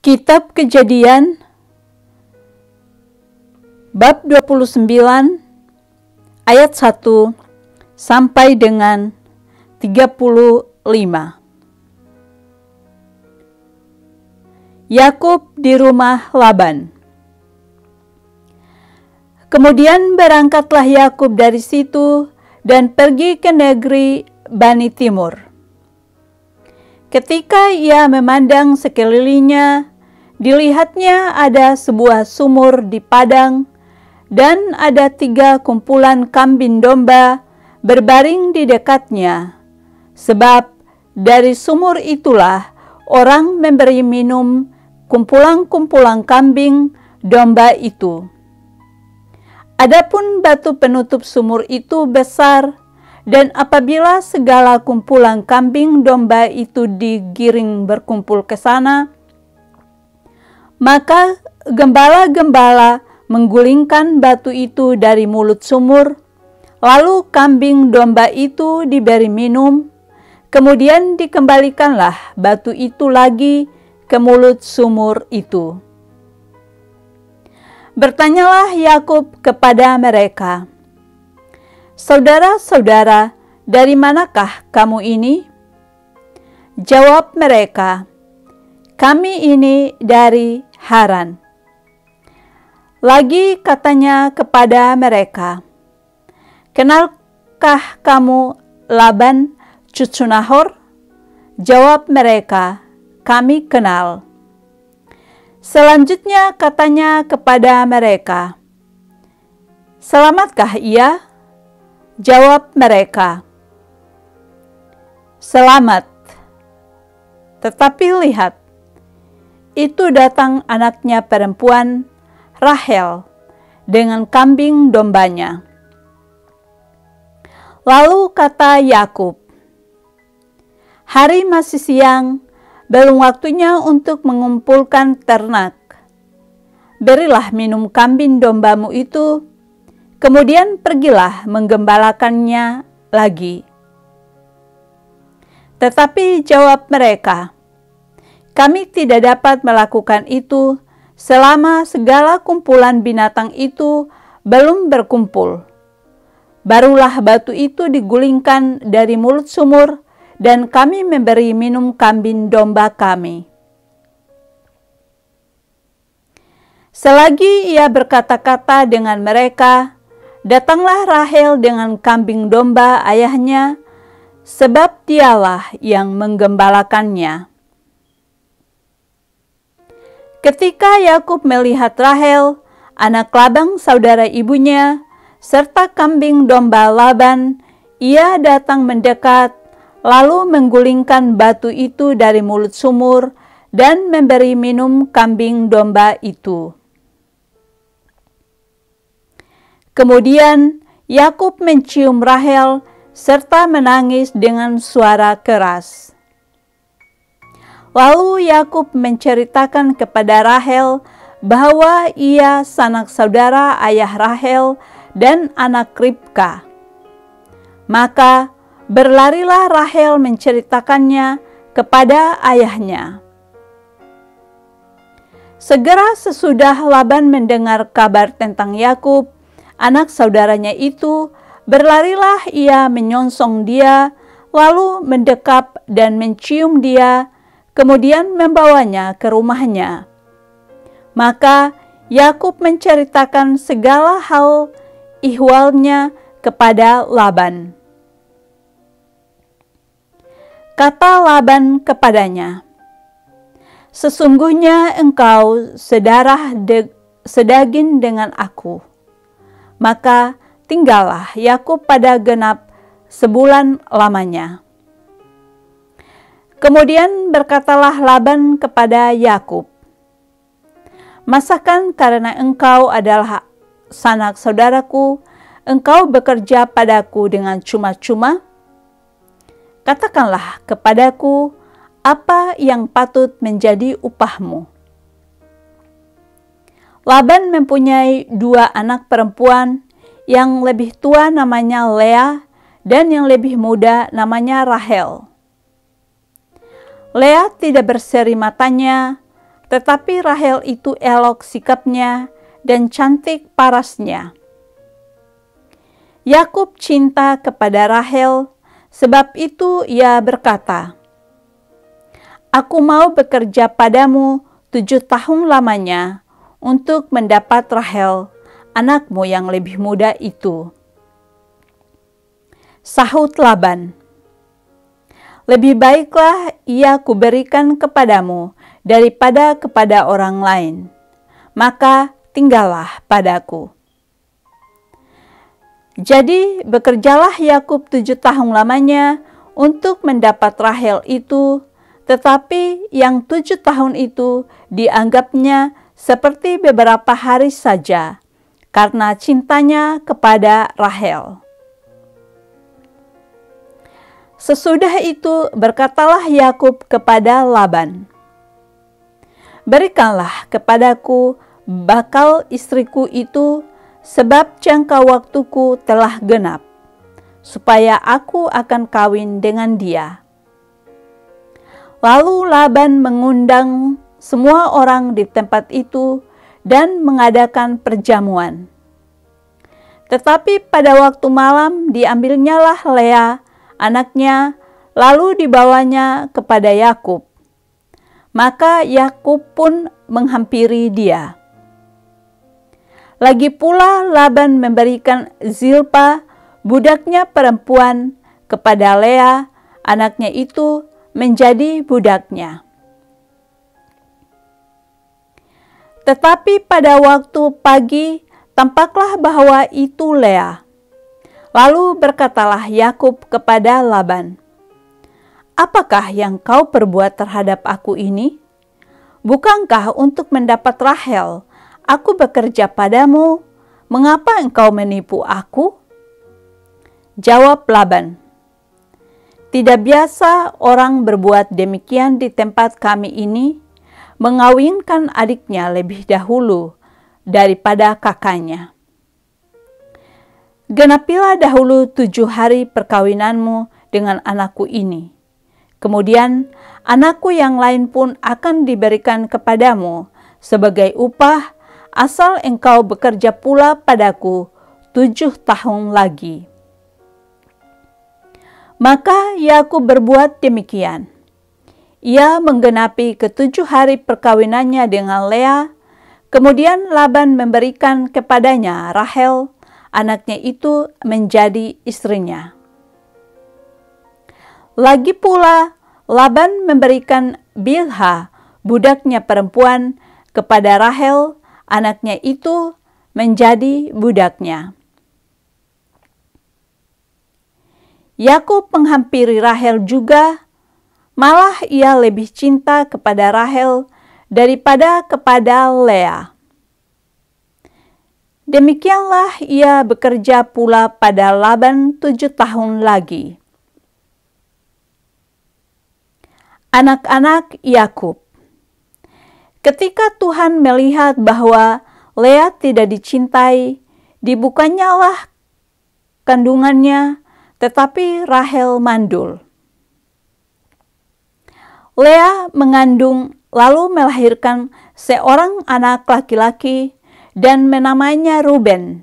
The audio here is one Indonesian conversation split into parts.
Kitab Kejadian bab 29 ayat 1 sampai dengan 35. Yakub di rumah Laban. Kemudian berangkatlah Yakub dari situ dan pergi ke negeri Bani Timur. Ketika ia memandang sekelilingnya, dilihatnya ada sebuah sumur di padang, dan ada 3 kumpulan kambing domba berbaring di dekatnya. Sebab dari sumur itulah orang memberi minum kumpulan-kumpulan kambing domba itu. Adapun batu penutup sumur itu besar, dan apabila segala kumpulan kambing domba itu digiring berkumpul ke sana, maka gembala-gembala menggulingkan batu itu dari mulut sumur, lalu kambing domba itu diberi minum, kemudian dikembalikanlah batu itu lagi ke mulut sumur itu. Bertanyalah Yakub kepada mereka, "Saudara-saudara, dari manakah kamu ini?" Jawab mereka, "Kami ini dari Haran." Lagi katanya kepada mereka, "Kenalkah kamu Laban, cucu Nahor?" Jawab mereka, "Kami kenal." Selanjutnya katanya kepada mereka, "Selamatkah ia?" Jawab mereka, "Selamat." Tetapi lihat, itu datang anaknya perempuan, Rahel, dengan kambing dombanya. Lalu kata Yakub, "Hari masih siang, belum waktunya untuk mengumpulkan ternak. Berilah minum kambing dombamu itu, kemudian pergilah menggembalakannya lagi." Tetapi jawab mereka, "Kami tidak dapat melakukan itu selama segala kumpulan binatang itu belum berkumpul. Barulah batu itu digulingkan dari mulut sumur, dan kami memberi minum kambing domba kami." Selagi ia berkata-kata dengan mereka, datanglah Rahel dengan kambing domba ayahnya, sebab dialah yang menggembalakannya. Ketika Yakub melihat Rahel, anak Laban saudara ibunya, serta kambing domba Laban, ia datang mendekat, lalu menggulingkan batu itu dari mulut sumur dan memberi minum kambing domba itu. Kemudian Yakub mencium Rahel serta menangis dengan suara keras. Lalu Yakub menceritakan kepada Rahel bahwa ia sanak saudara ayah Rahel dan anak Ribka. Maka berlarilah Rahel menceritakannya kepada ayahnya. Segera sesudah Laban mendengar kabar tentang Yakub, anak saudaranya itu, berlarilah ia menyongsong dia, lalu mendekap dan mencium dia, kemudian membawanya ke rumahnya. Maka Yakub menceritakan segala hal ihwalnya kepada Laban. Kata Laban kepadanya, "Sesungguhnya engkau sedaging dengan aku." Maka tinggallah Yakub pada genap sebulan lamanya. Kemudian berkatalah Laban kepada Yakub, "Masakan karena engkau adalah sanak saudaraku, engkau bekerja padaku dengan cuma-cuma? Katakanlah kepadaku apa yang patut menjadi upahmu." Laban mempunyai 2 anak perempuan, yang lebih tua namanya Lea dan yang lebih muda namanya Rahel. Lea tidak berseri matanya, tetapi Rahel itu elok sikapnya dan cantik parasnya. Yakub cinta kepada Rahel, sebab itu ia berkata, "Aku mau bekerja padamu 7 tahun lamanya untuk mendapat Rahel, anakmu yang lebih muda itu." Sahut Laban, "Lebih baiklah ia kuberikan kepadamu daripada kepada orang lain, maka tinggallah padaku." Jadi bekerjalah Yakub 7 tahun lamanya untuk mendapat Rahel itu, tetapi yang 7 tahun itu dianggapnya seperti beberapa hari saja, karena cintanya kepada Rahel. Sesudah itu berkatalah Yakub kepada Laban, "Berikanlah kepadaku bakal istriku itu, sebab jangka waktuku telah genap, supaya aku akan kawin dengan dia." Lalu Laban mengundang semua orang di tempat itu dan mengadakan perjamuan. Tetapi pada waktu malam diambilnyalah Lea, anaknya, lalu dibawanya kepada Yakub. Maka Yakub pun menghampiri dia. Lagi pula Laban memberikan Zilpa, budaknya perempuan, kepada Lea, anaknya itu, menjadi budaknya. Tetapi pada waktu pagi tampaklah bahwa itu Lea. Lalu berkatalah Yakub kepada Laban, "Apakah yang kau perbuat terhadap aku ini? Bukankah untuk mendapat Rahel aku bekerja padamu? Mengapa engkau menipu aku?" Jawab Laban, "Tidak biasa orang berbuat demikian di tempat kami ini, mengawinkan adiknya lebih dahulu daripada kakaknya. Genapilah dahulu 7 hari perkawinanmu dengan anakku ini. Kemudian anakku yang lain pun akan diberikan kepadamu sebagai upah, asal engkau bekerja pula padaku 7 tahun lagi." Maka Yakub berbuat demikian. Ia menggenapi ke-7 hari perkawinannya dengan Lea. Kemudian Laban memberikan kepadanya Rahel, anaknya itu, menjadi istrinya. Lagi pula Laban memberikan Bilha, budaknya perempuan, kepada Rahel, anaknya itu, menjadi budaknya. Yakub menghampiri Rahel juga, malah ia lebih cinta kepada Rahel daripada kepada Lea. Demikianlah ia bekerja pula pada Laban 7 tahun lagi. Anak-anak Yakub. Ketika Tuhan melihat bahwa Lea tidak dicintai, dibukanyalah kandungannya, tetapi Rahel mandul. Lea mengandung lalu melahirkan seorang anak laki-laki dan menamainya Ruben,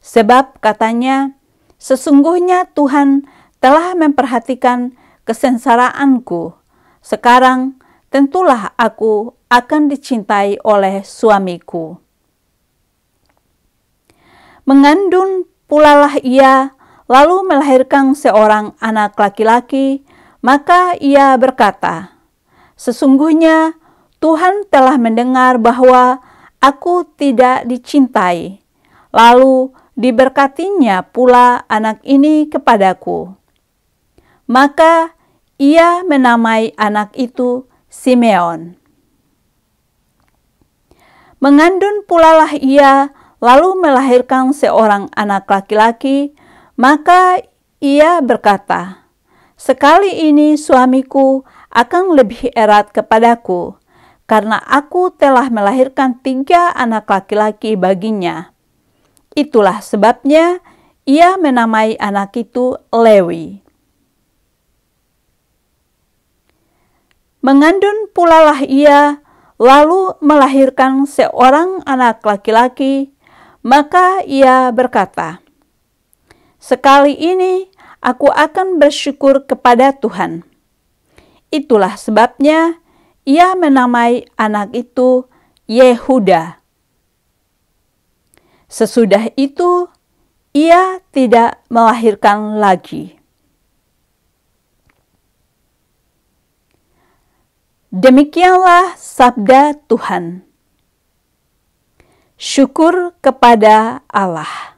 sebab katanya, "Sesungguhnya Tuhan telah memperhatikan kesengsaraanku. Sekarang tentulah aku akan dicintai oleh suamiku." Mengandung pulalah ia, lalu melahirkan seorang anak laki-laki, maka ia berkata, "Sesungguhnya Tuhan telah mendengar bahwa aku tidak dicintai." Lalu diberkatinya pula anak ini kepadaku. Maka ia menamai anak itu Simeon. Mengandung pulalah ia, lalu melahirkan seorang anak laki-laki, maka ia berkata, "Sekali ini suamiku akan lebih erat kepadaku, karena aku telah melahirkan 3 anak laki-laki baginya." Itulah sebabnya ia menamai anak itu Lewi. Mengandung pulalah ia, lalu melahirkan seorang anak laki-laki, maka ia berkata, "Sekali ini aku akan bersyukur kepada Tuhan." Itulah sebabnya ia menamai anak itu Yehuda. Sesudah itu, ia tidak melahirkan lagi. Demikianlah sabda Tuhan. Syukur kepada Allah.